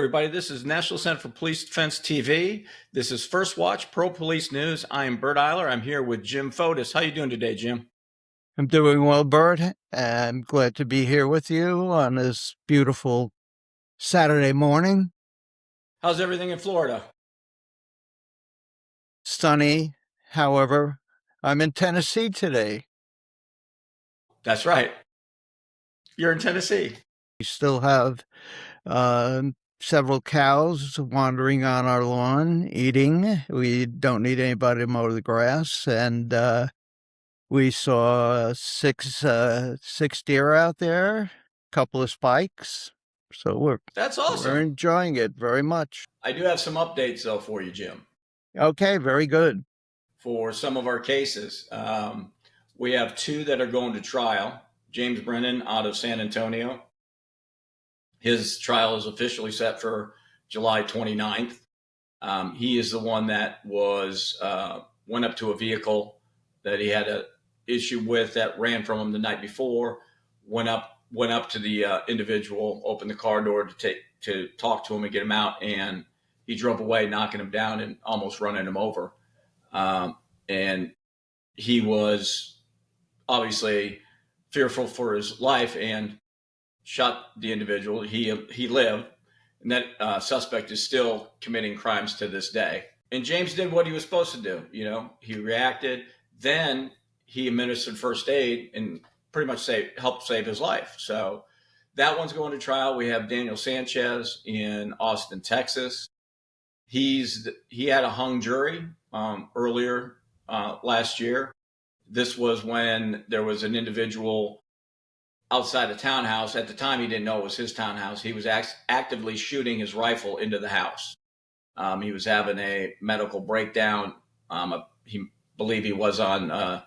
everybody. This is National Center for Police Defense TV. This is First Watch Pro Police News. I am Bert Eiler. I'm here with Jim Fotis. How you doing today, Jim? I'm doing well, Bert. I'm glad to be here with you on this beautiful Saturday morning. How's everything in Florida? Sunny. However, I'm in Tennessee today. That's right. You're in Tennessee. We still have several cows wandering on our lawn eating. We don't need anybody to mow the grass. And we saw six deer out there, a couple of spikes. So That's awesome. We're enjoying it very much. I do have some updates, though, for you, Jim. Okay, very good. For some of our cases, we have two that are going to trial. James Brennan out of San Antonio. His trial is officially set for July 29th. He is the one that went up to a vehicle that he had an issue with that ran from him the night before, went up to the individual, opened the car door to talk to him and get him out, and he drove away, knocking him down and almost running him over. And he was obviously fearful for his life and shot the individual. He lived, and that suspect is still committing crimes to this day. And James did what he was supposed to do. You know, he reacted. Then he administered first aid and pretty much helped save his life. So that one's going to trial. We have Daniel Sanchez in Austin, Texas. He had a hung jury earlier last year. This was when there was an individual outside a townhouse. At the time, he didn't know it was his townhouse. He was actively shooting his rifle into the house. He was having a medical breakdown. He believed he was on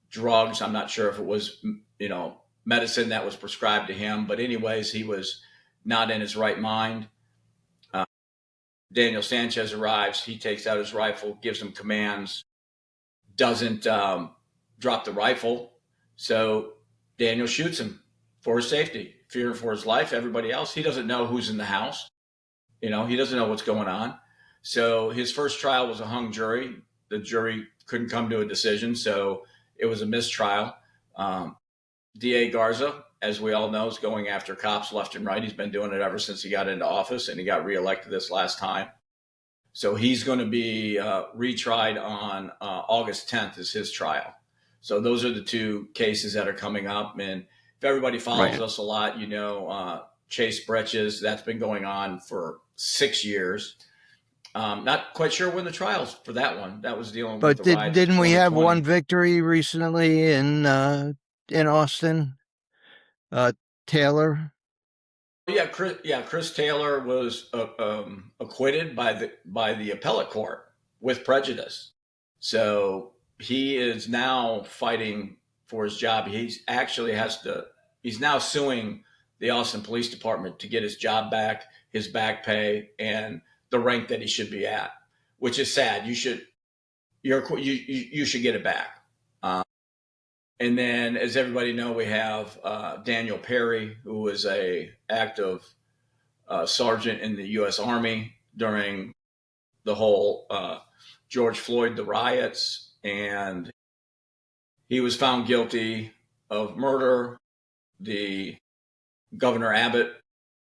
drugs. I'm not sure if it was, medicine that was prescribed to him. But anyways, he was not in his right mind. Daniel Sanchez arrives. He takes out his rifle, gives him commands, doesn't drop the rifle. So Daniel shoots him for his safety, fearing for his life. Everybody else, he doesn't know who's in the house. He doesn't know what's going on. So his first trial was a hung jury. The jury couldn't come to a decision, so it was a mistrial. DA Garza, as we all know, is going after cops left and right. He's been doing it ever since he got into office, and he got reelected this last time. So he's going to be retried on August 10th is his trial. So those are the two cases that are coming up. And if everybody follows us a lot, Chase Bretches, that's been going on for 6 years. Not quite sure when the trial's for that one. That was dealing with the riots. Didn't we have one victory recently in Austin? Taylor? Yeah, Chris Taylor was acquitted by the appellate court with prejudice. So he is now fighting for his job. He's now suing the Austin Police Department to get his job back, his back pay, and the rank that he should be at, which is sad. You should get it back. And then, as everybody know, we have Daniel Perry, who was a active sergeant in the U.S. Army during the whole George Floyd, the riots, and he was found guilty of murder. The Governor Abbott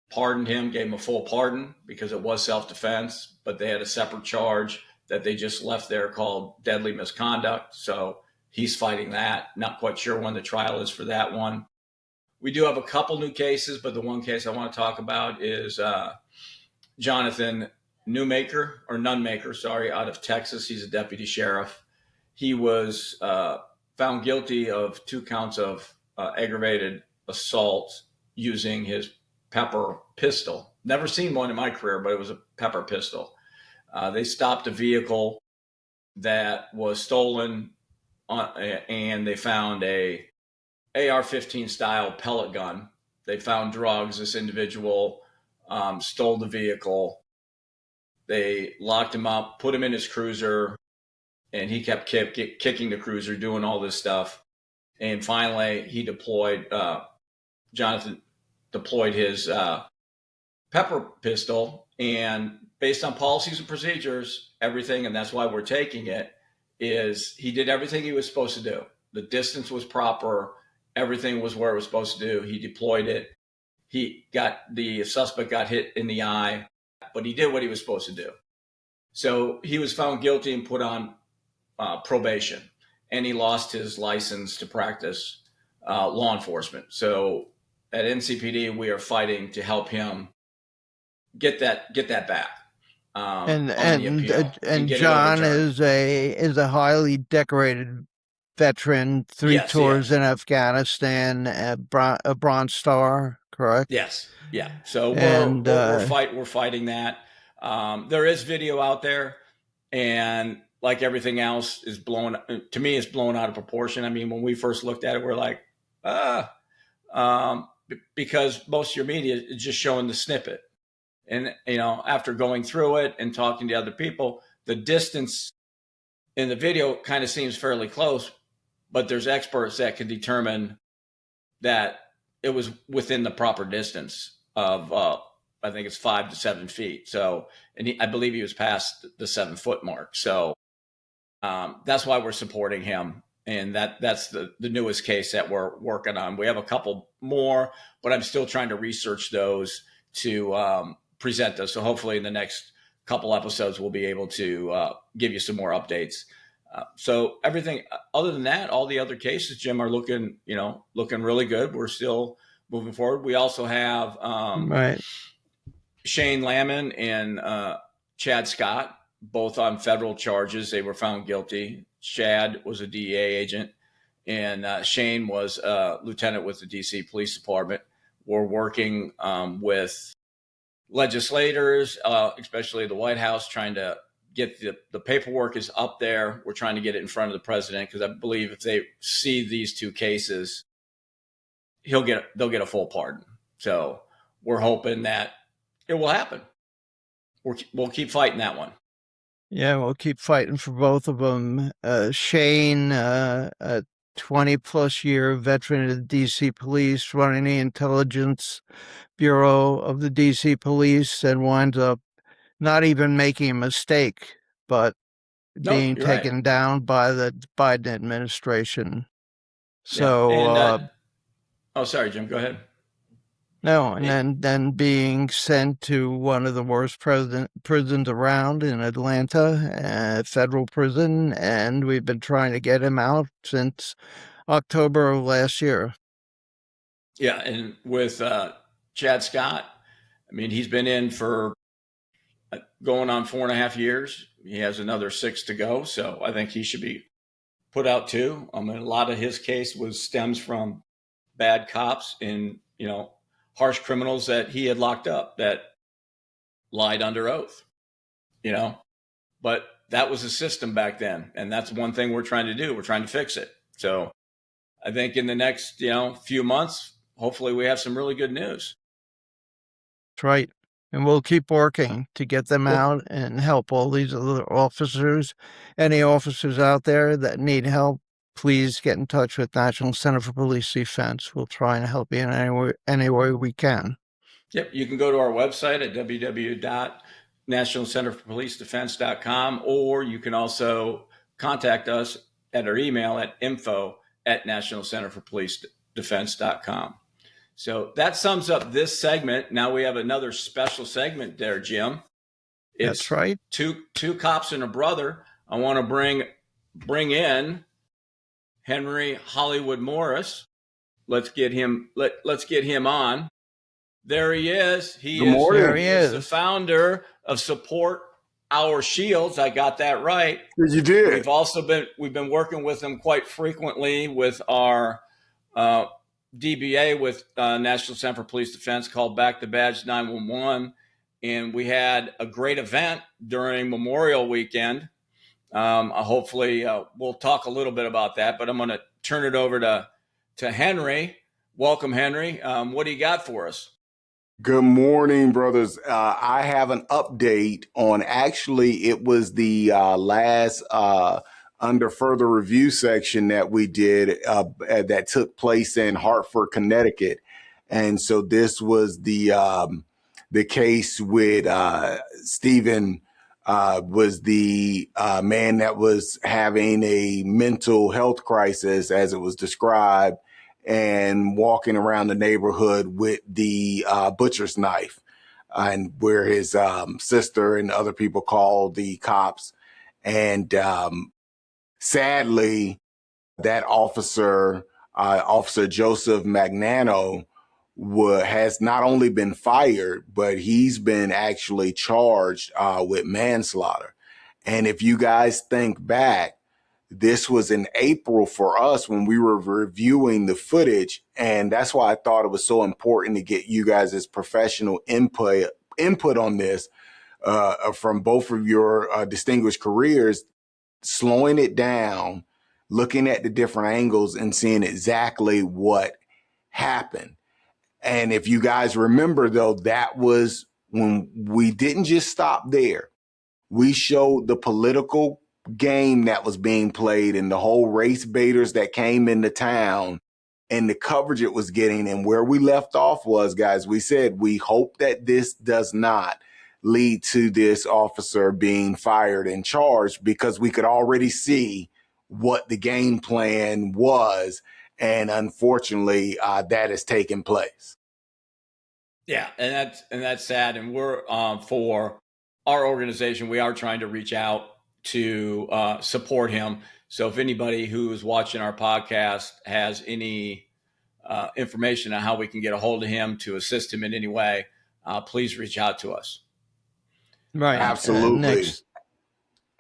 pardoned him, gave him a full pardon because it was self-defense, but they had a separate charge that they just left there called deadly misconduct. So he's fighting that. Not quite sure when the trial is for that one. We do have a couple new cases, but the one case I want to talk about is Jonathan Nunmaker, out of Texas. He's a deputy sheriff. He was found guilty of 2 counts of aggravated assault using his pepper pistol. Never seen one in my career, but it was a pepper pistol. They stopped a vehicle that was stolen, and they found a AR-15 style pellet gun. They found drugs. This individual stole the vehicle. They locked him up, put him in his cruiser, and he kept kicking the cruiser, doing all this stuff. And finally, Jonathan deployed his pepper pistol And based on policies and procedures, everything, and that's why we're taking it, is he did everything he was supposed to do. The distance was proper. Everything was where it was supposed to do. He deployed it. The suspect got hit in the eye, but he did what he was supposed to do. So he was found guilty and put on probation, and he lost his license to practice law enforcement. So at NCPD, we are fighting to help him get that back. And John is a highly decorated veteran, three tours in Afghanistan, a Bronze Star, correct? Yes. Yeah. So we're fighting that. There is video out there, and like everything else is blown out of proportion. I mean, when we first looked at it, we're like, because most of your media is just showing the snippet. And, after going through it and talking to other people, the distance in the video kind of seems fairly close, but there's experts that can determine that it was within the proper distance of, I think it's 5 to 7 feet. So, I believe he was past the 7-foot mark. So that's why we're supporting him. And that's the newest case that we're working on. We have a couple more, but I'm still trying to research those to present those. So hopefully in the next couple episodes, we'll be able to give you some more updates. So everything other than that, all the other cases, Jim, are looking really good. We're still moving forward. We also have Shane Lamon and Chad Scott, both on federal charges. They were found guilty. Chad was a DEA agent, and Shane was a lieutenant with the DC Police Department. We're working with legislators, especially the White House, trying to get the paperwork is up there. We're trying to get it in front of the president, because I believe if they see these two cases, they'll get a full pardon. So we're hoping that it will happen. We'll keep fighting that one. Yeah, we'll keep fighting for both of them. Shane, a 20-plus year veteran of the D.C. Police, running the intelligence bureau of the D.C. Police, and winds up not even making a mistake, but being taken down by the Biden administration. So, sorry, Jim, go ahead. No, and then being sent to one of the worst prisons around in Atlanta, federal prison, and we've been trying to get him out since October of last year. Yeah, and with Chad Scott, I mean, he's been in for going on 4.5 years. He has another 6 to go, so I think he should be put out too. I mean, a lot of his case stems from bad cops and harsh criminals that he had locked up that lied under oath, but that was the system back then. And that's one thing we're trying to do. We're trying to fix it. So I think in the next, few months, hopefully we have some really good news. That's right. And we'll keep working to get them out and help all these other officers. Any officers out there that need help, please get in touch with National Center for Police Defense. We'll try and help you in any way we can. Yep. You can go to our website at www.nationalcenterforpolicedefense.com, or you can also contact us at our email at info@nationalcenterforpolicedefense.com. So that sums up this segment. Now we have another special segment there, Jim. That's right. Two cops and a brother. I want to bring in Henry Hollywood Morris. Let's get him on. There he is. He is the founder of Support Our Shields. I got that right. You did. We've been working with him quite frequently with our DBA with National Center for Police Defense, called Back the Badge 911. And we had a great event during Memorial Weekend. Hopefully we'll talk a little bit about that, but I'm going to turn it over to Henry. Welcome, Henry. What do you got for us? Good morning, brothers. I have an update on, actually, it was the last under further review section that we did that took place in Hartford, Connecticut. And so this was the the case with Stephen was the man that was having a mental health crisis, as it was described, and walking around the neighborhood with the butcher's knife, and where his sister and other people called the cops. And sadly, that officer, Officer Joseph Magnano, has not only been fired, but he's been actually charged with manslaughter. And if you guys think back, this was in April for us when we were reviewing the footage. And that's why I thought it was so important to get you guys' professional input on this from both of your distinguished careers, slowing it down, looking at the different angles and seeing exactly what happened. And if you guys remember, though, that was when we didn't just stop there. We showed the political game that was being played and the whole race baiters that came into town and the coverage it was getting. And where we left off was, guys, we said, we hope that this does not lead to this officer being fired and charged, because we could already see what the game plan was. And unfortunately, that has taken place. Yeah, and that's sad. And we're for our organization, we are trying to reach out to support him. So if anybody who's watching our podcast has any information on how we can get a hold of him to assist him in any way, please reach out to us. Right. Absolutely.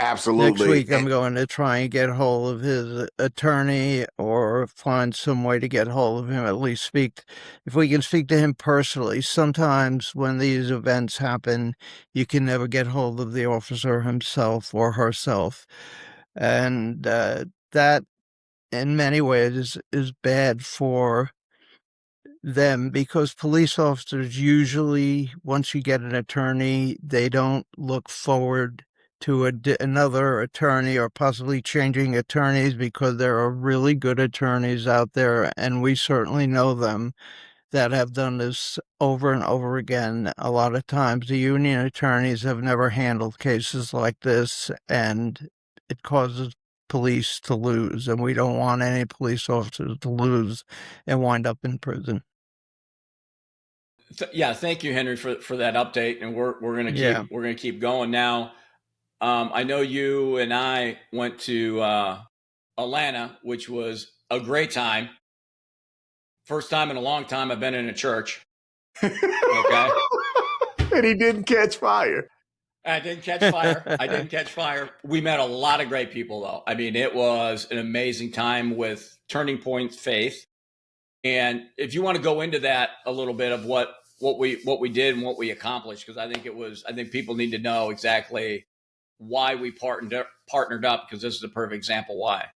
Absolutely. Next week, I'm going to try and get hold of his attorney or find some way to get hold of him, at least if we can speak to him personally. Sometimes when these events happen, you can never get hold of the officer himself or herself. And that, in many ways, is bad for them, because police officers usually, once you get an attorney, they don't look forward to another attorney or possibly changing attorneys, because there are really good attorneys out there, and we certainly know them, that have done this over and over again. A lot of times the union attorneys have never handled cases like this, and it causes police to lose, and we don't want any police officers to lose and wind up in prison. Yeah, thank you, Henry, for that update. And we're gonna keep going now. I know you and I went to Atlanta, which was a great time. First time in a long time I've been in a church. Okay. And he didn't catch fire. I didn't catch fire. We met a lot of great people, though. I mean, it was an amazing time with Turning Point Faith. And if you want to go into that a little bit of what we did and what we accomplished, because I think people need to know exactly why we partnered up, because this is a perfect example why.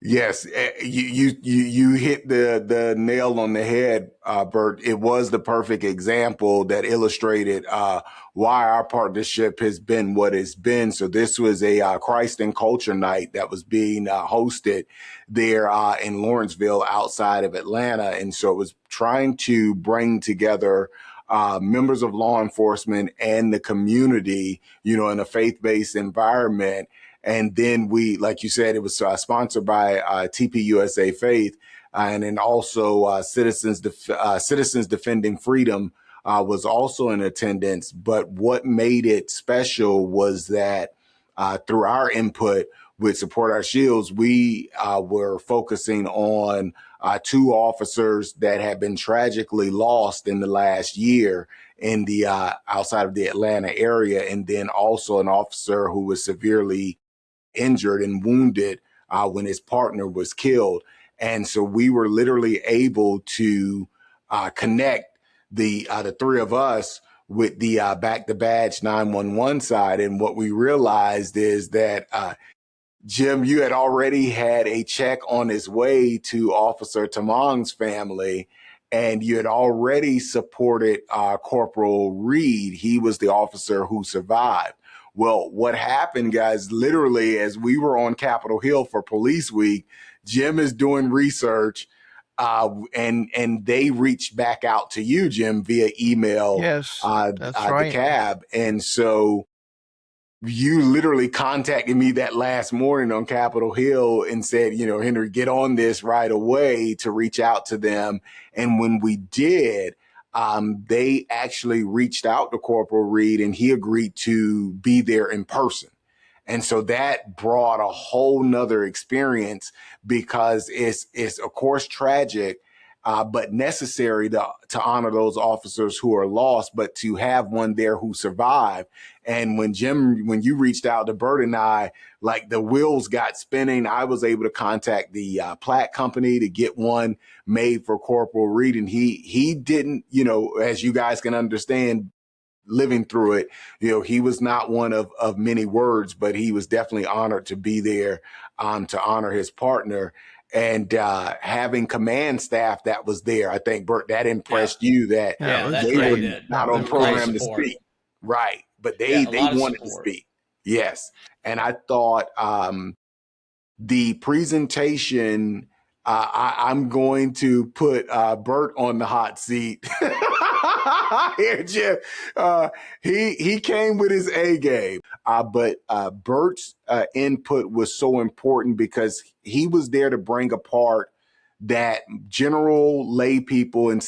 Yes, you hit the nail on the head, Bert. It was the perfect example that illustrated why our partnership has been what it's been. So this was a Christ and Culture Night that was being hosted there in Lawrenceville, outside of Atlanta. And so it was trying to bring together members of law enforcement and the community, in a faith-based environment. And then we, like you said, it was sponsored by TPUSA Faith, and then also Citizens Defending Freedom was also in attendance. But what made it special was that through our input with Support Our Shields, we were focusing on two officers that had been tragically lost in the last year in the outside of the Atlanta area, and then also an officer who was severely injured and wounded when his partner was killed. And so we were literally able to connect the three of us with the Back the Badge 911 side. And what we realized is that, Jim, you had already had a check on his way to Officer Tamang's family, and you had already supported Corporal Reed. He was the officer who survived. Well, what happened, guys, literally as we were on Capitol Hill for Police Week, Jim is doing research and they reached back out to you, Jim, via email. Yes, that's The right. cab, and so you literally contacted me that last morning on Capitol Hill and said, Henry, get on this right away to reach out to them. And when we did, they actually reached out to Corporal Reed and he agreed to be there in person. And so that brought a whole nother experience because it's of course tragic, but necessary to honor those officers who are lost, but to have one there who survived. And when you reached out to Bert and I, like the wheels got spinning, I was able to contact the plaque company to get one made for Corporal Reed. And he didn't, as you guys can understand, living through it, he was not one of many words, but he was definitely honored to be there to honor his partner. And having command staff that was there, I think, Bert, that impressed you that they were not on program to speak. Right. But they wanted to speak. Yes. And I thought the presentation, I'm going to put Bert on the hot seat. Here, Jim. He came with his A game. But Bert's input was so important because he was there to bring a part that general lay people and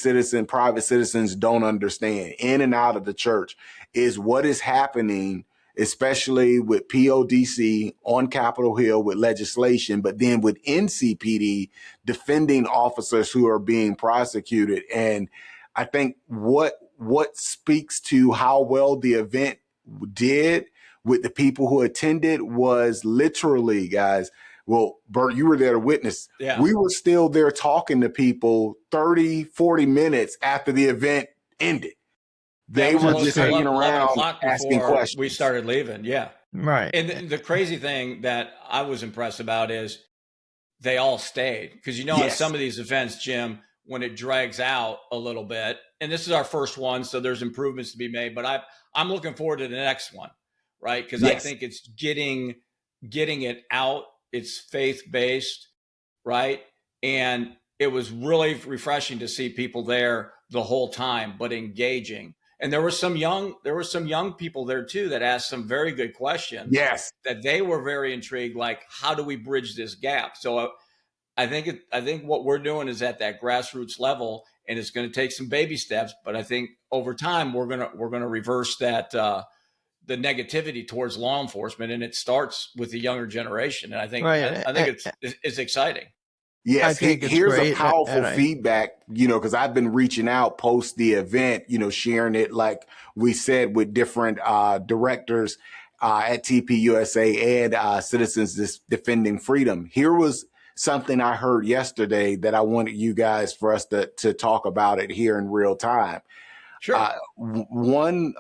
private citizens don't understand in and out of the church is what is happening, especially with PODC on Capitol Hill with legislation, but then with NCPD defending officers who are being prosecuted. And I think what speaks to how well the event did with the people who attended was literally, guys, well, Bert, you were there to witness. Yeah. We were still there talking to people 30, 40 minutes after the event ended. They were just hanging around asking questions. We started leaving. Yeah. Right. And the crazy thing that I was impressed about is they all stayed. Because, at some of these events, Jim, when it drags out a little bit, and this is our first one, so there's improvements to be made, but I'm looking forward to the next one, right? Because I think it's getting it out. It's faith-based, right? And it was really refreshing to see people there the whole time, but engaging. And there were some young people there too that asked some very good questions. Yes, that they were very intrigued. Like, how do we bridge this gap? So I think what we're doing is at that grassroots level, and it's going to take some baby steps. But I think over time we're gonna reverse that the negativity towards law enforcement, and it starts with the younger generation. And I think it's exciting. Yes, here's a powerful feedback, because I've been reaching out post the event, sharing it, like we said, with different directors at TPUSA and Citizens Defending Freedom. Here was something I heard yesterday that I wanted you guys for us to talk about it here in real time. Sure. One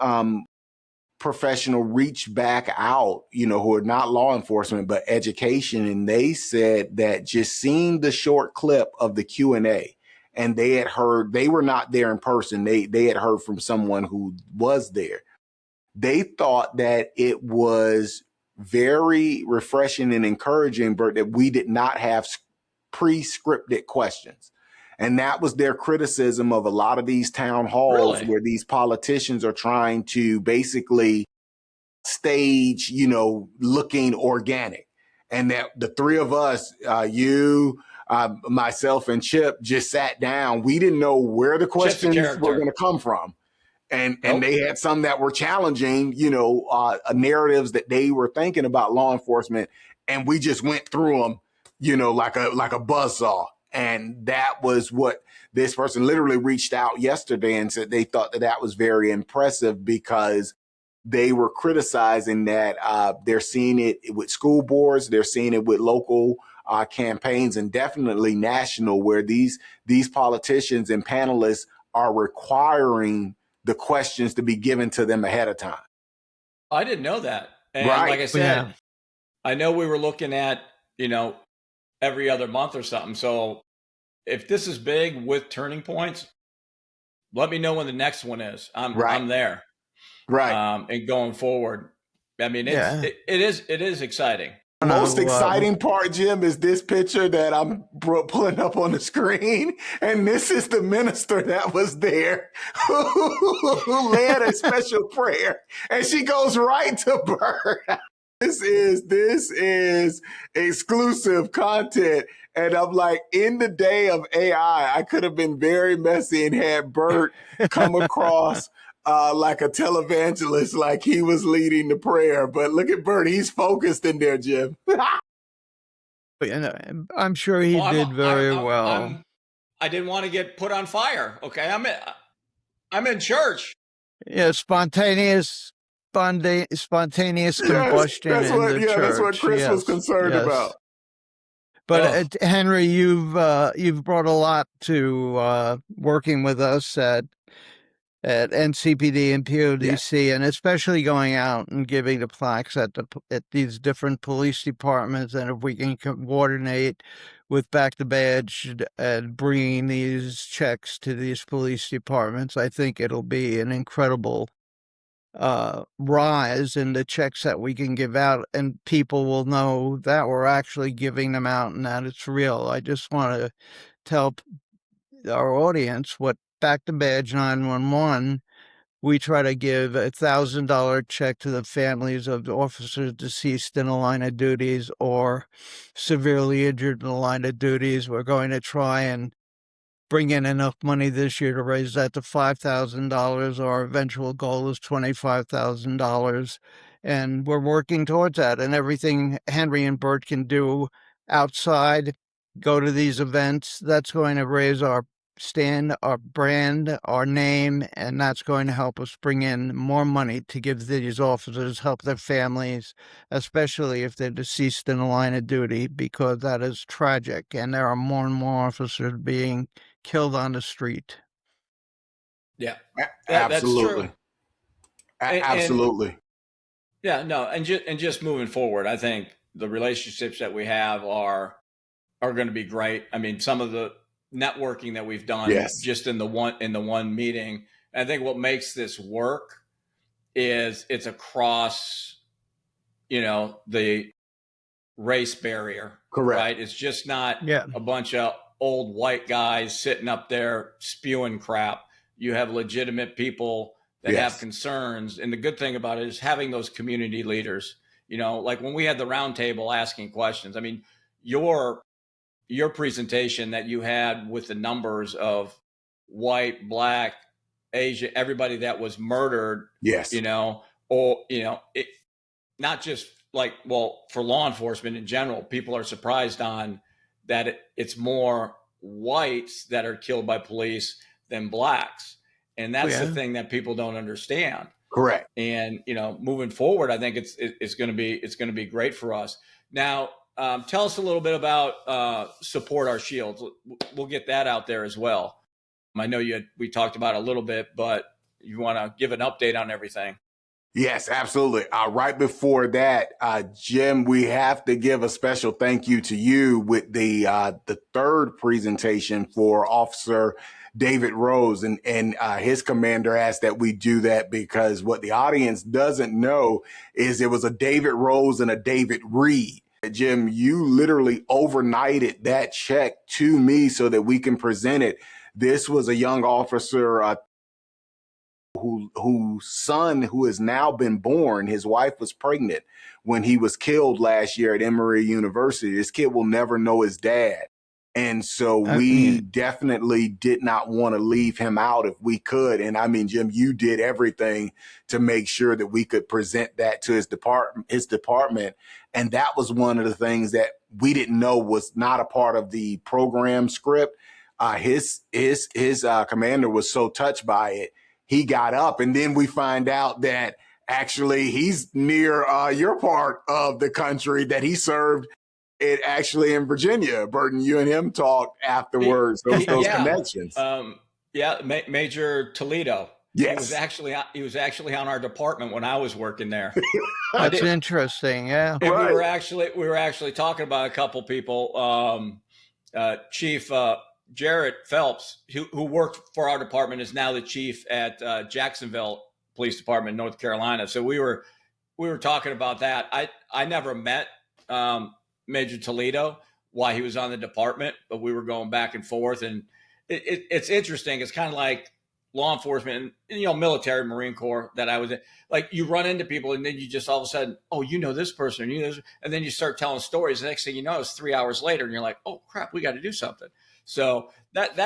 professional reached back out, who are not law enforcement, but education. And they said that just seeing the short clip of the Q&A, and they had heard, they were not there in person. They had heard from someone who was there. They thought that it was very refreshing and encouraging, Bert, that we did not have pre-scripted questions. And that was their criticism of a lot of these town halls where these politicians are trying to basically stage, looking organic. And that the three of us, you, myself, and Chip just sat down. We didn't know where the questions were going to come from. And they had some that were challenging, narratives that they were thinking about law enforcement. And we just went through them, like a buzzsaw. And that was what this person literally reached out yesterday and said they thought that was very impressive because they were criticizing that they're seeing it with school boards. They're seeing it with local campaigns and definitely national, where these politicians and panelists are requiring the questions to be given to them ahead of time. I didn't know that. And like I said, I know we were looking at, every other month or something. So if this is big with turning points, let me know when the next one is. I'm there. Right. And going forward, I mean, it is exciting. Most No, exciting part, Jim, is this picture that I'm pulling up on the screen. And this is the minister that was there who led a special prayer. And she goes right to Bert. This is exclusive content. And I'm like, in the day of AI, I could have been very messy and had Bert come across like a televangelist, like he was leading the prayer. But look at Bert. He's focused in there, Jim. I'm sure he did very well. I didn't want to get put on fire. Okay. I'm in church. Yeah, spontaneous combustion in the church. That's what Chris was concerned about. But Henry, you've brought a lot to working with us at NCPD and PODC, and especially going out and giving the plaques at these different police departments. And if we can coordinate with Back the Badge and bringing these checks to these police departments, I think it'll be an incredible rise in the checks that we can give out, and people will know that we're actually giving them out and that it's real. I just want to tell our audience what Back the Badge 911, we try to give $1,000 check to the families of officers deceased in the line of duties or severely injured in the line of duties. We're going to try and bring in enough money this year to raise that to $5,000. Our eventual goal is $25,000. And we're working towards that. And everything Henry and Bert can do outside, go to these events, that's going to raise our stand, our brand, our name, and that's going to help us bring in more money to give these officers, help their families, especially if they're deceased in the line of duty, because that is tragic. And there are more and more officers being killed on the street. Yeah, absolutely. That's true. Absolutely. And just moving forward, I think the relationships that we have are going to be great. I mean, some of the networking that we've done just in the one meeting. I think what makes this work is it's across, the race barrier. Correct. Right. It's just not a bunch of old white guys sitting up there spewing crap. You have legitimate people that have concerns. And the good thing about it is having those community leaders, like when we had the round table asking questions, I mean, your presentation that you had with the numbers of white, black, Asian, everybody that was murdered, not just like, well, for law enforcement in general, people are surprised on that it's more whites that are killed by police than blacks. And that's the thing that people don't understand. Correct. And, moving forward, I think it's going to be great for us. Now, tell us a little bit about Support Our Shields. We'll get that out there as well. I know we talked about it a little bit, but you want to give an update on everything. Yes, absolutely. Right before that, Jim, we have to give a special thank you to you with the third presentation for Officer David Rose, and his commander asked that we do that because what the audience doesn't know is there was a David Rose and a David Reed. Jim, you literally overnighted that check to me so that we can present it. This was a young officer whose son, who has now been born, his wife was pregnant when he was killed last year at Emory University. This kid will never know his dad. And so we definitely did not want to leave him out if we could. And I mean, Jim, you did everything to make sure that we could present that to his department. And that was one of the things that we didn't know was not a part of the program script. His commander was so touched by it, he got up, and then we find out that actually he's near your part of the country, that he served it actually in Virginia. Burton, you and him talked afterwards, those connections. Major Toledo. Yes. He was actually on our department when I was working there. That's interesting. Yeah. And we were actually talking about a couple people. Chief Jarrett Phelps, who worked for our department, is now the chief at Jacksonville Police Department, North Carolina. So we were talking about that. I never met Major Toledo while he was on the department, but we were going back and forth. And it's interesting. It's kind of like law enforcement, and, military, Marine Corps that I was in. Like, you run into people and then you just all of a sudden, oh, this person, and this, and then you start telling stories. The next thing you know, it's 3 hours later and you're like, oh crap, we got to do something. So that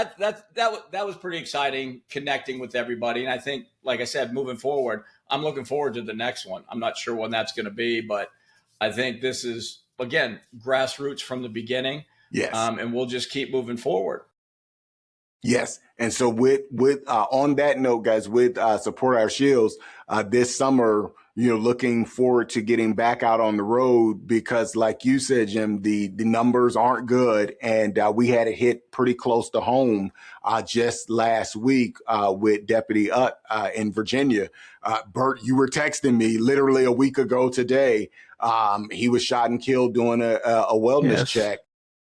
was pretty exciting, connecting with everybody. And I think, like I said, moving forward, I'm looking forward to the next one. I'm not sure when that's going to be, but I think this is, again, grassroots from the beginning. Yes. And we'll just keep moving forward. Yes. And so with on that note, guys, with Support Our Shields, this summer, looking forward to getting back out on the road because, like you said, Jim, the numbers aren't good. And we had it hit pretty close to home just last week with Deputy Utt in Virginia. Bert, you were texting me literally a week ago today. He was shot and killed doing a wellness check.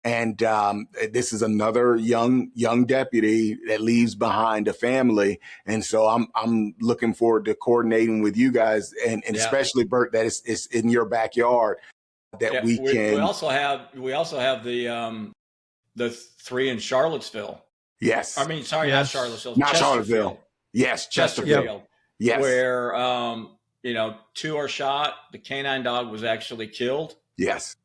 And this is another young deputy that leaves behind a family, and so I'm looking forward to coordinating with you guys, and especially Bert, that it's in your backyard that we can. We also have the 3 in Charlottesville. Yes, I mean, sorry, not Charlottesville, not Charlottesville. Yes, Chesterfield. Yes, where 2 are shot. The canine dog was actually killed. Yes.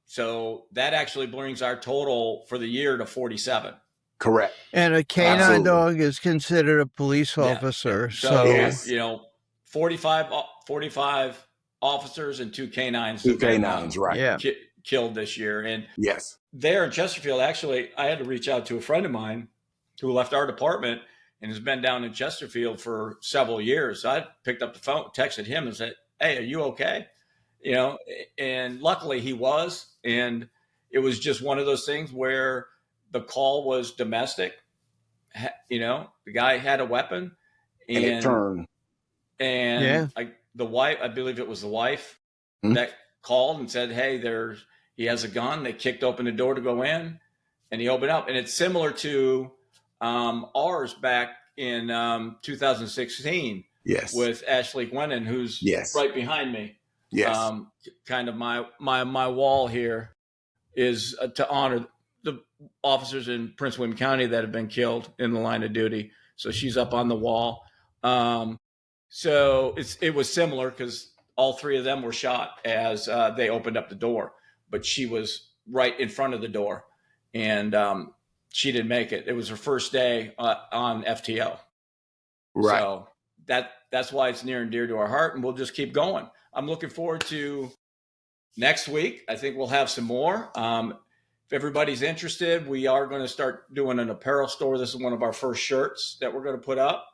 So that actually brings our total for the year to 47. Correct. And a canine dog is considered a police officer. So 45 officers and 2 canines. 2 canines, right. Yeah. Killed this year. And yes, there in Chesterfield, actually, I had to reach out to a friend of mine who left our department and has been down in Chesterfield for several years. So I picked up the phone, texted him and said, hey, are you okay? And luckily he was, and it was just one of those things where the call was domestic. The guy had a weapon, and it turned. And the wife, I believe it was the wife that called and said, hey, he has a gun. They kicked open the door to go in, and he opened up. And it's similar to ours back in 2016 with Ashley Gwennon, who's right behind me. Yes. Kind of my wall here is to honor the officers in Prince William County that have been killed in the line of duty. So she's up on the wall. So it was similar because all 3 of them were shot as they opened up the door, but she was right in front of the door, and she didn't make it. It was her first day on FTO. Right. So that's why it's near and dear to our heart, and we'll just keep going. I'm looking forward to next week. I think we'll have some more. If everybody's interested, we are going to start doing an apparel store. This is one of our first shirts that we're going to put up.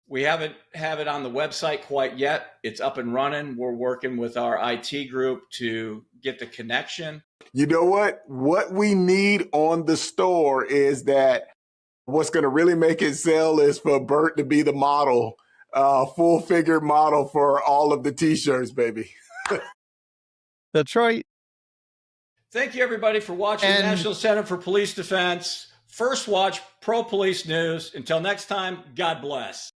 We haven't have it on the website quite yet. It's up and running. We're working with our IT group to get the connection. You know what? What we need on the store is that what's going to really make it sell is for Bert to be the model. Full figure model for all of the t-shirts, baby. That's right. Thank you, everybody, for watching National Center for Police Defense. First Watch Pro Police News. Until next time, God bless.